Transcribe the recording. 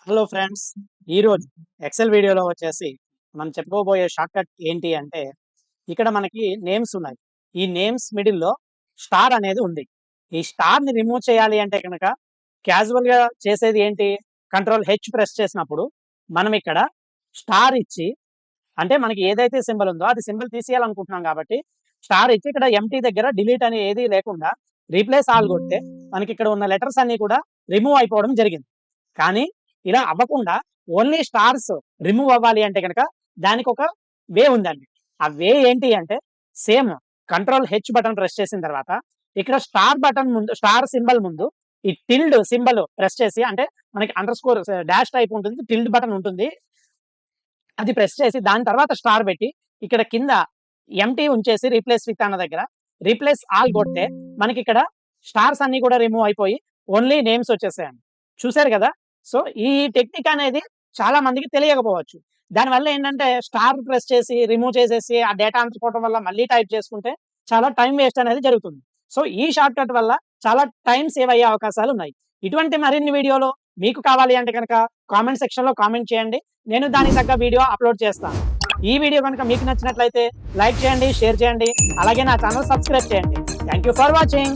Hello friends, ఈరోజు XL వీడియోలో వచ్చేసి మనం చెప్పుకోబోయే షార్ట్ కట్ ఏంటి అంటే ఇక్కడ మనకి నేమ్స్ ఉన్నాయి. ఈ నేమ్స్ మిడిల్లో స్టార్ అనేది ఉంది. ఈ స్టార్ని రిమూవ్ చేయాలి అంటే కనుక క్యాజువల్గా చేసేది ఏంటి, కంట్రోల్ హెచ్ ప్రెస్ చేసినప్పుడు మనం ఇక్కడ స్టార్ ఇచ్చి, అంటే మనకి ఏదైతే సింబల్ ఉందో అది సింబల్ తీసేయాలనుకుంటున్నాం కాబట్టి స్టార్ ఇచ్చి ఇక్కడ ఎంటీ దగ్గర డిలీట్ అని ఏది లేకుండా రీప్లేస్ ఆల్ కొడితే మనకి ఇక్కడ ఉన్న లెటర్స్ అన్ని కూడా రిమూవ్ అయిపోవడం జరిగింది. కానీ ఇలా అవ్వకుండా ఓన్లీ స్టార్స్ రిమూవ్ అవ్వాలి అంటే కనుక దానికి ఒక వే ఉందండి. ఆ వే ఏంటి అంటే same control H button press చేసిన తర్వాత ఇక్కడ స్టార్ బటన్ ముందు, స్టార్ సింబల్ ముందు ఈ టిల్డ్ సింబల్ ప్రెస్ చేసి, అంటే మనకి అండర్ స్కోర్ డాష్ టైప్ ఉంటుంది, టిల్డ్ బటన్ ఉంటుంది, అది ప్రెస్ చేసి దాని తర్వాత స్టార్ పెట్టి ఇక్కడ కింద ఎంటీ ఉంచేసి రీప్లేస్ విత్ అన్న దగ్గర రీప్లేస్ ఆల్ కొడితే మనకి ఇక్కడ స్టార్స్ అన్ని కూడా రిమూవ్ అయిపోయి ఓన్లీ నేమ్స్ వచ్చేసాయండి. చూసారు కదా. సో ఈ టెక్నిక్ అనేది చాలా మందికి తెలియకపోవచ్చు. దానివల్ల ఏంటంటే స్టార్ ప్రెస్ చేసి రిమూవ్ చేసేసి ఆ డేటా అంటుకోవడం వల్ల మళ్ళీ టైప్ చేసుకుంటే చాలా టైం వేస్ట్ అనేది జరుగుతుంది. సో ఈ షార్ట్ కట్ వల్ల చాలా టైం సేవ్ అయ్యే అవకాశాలు ఉన్నాయి. ఇటువంటి మరిన్ని వీడియోలు మీకు కావాలి అంటే కనుక కామెంట్ సెక్షన్లో కామెంట్ చేయండి, నేను దానికి తగ్గ వీడియో అప్లోడ్ చేస్తాను. ఈ వీడియో కనుక మీకు నచ్చినట్లయితే లైక్ చేయండి, షేర్ చేయండి, అలాగే నా ఛానల్ సబ్స్క్రైబ్ చేయండి. Thank you for watching.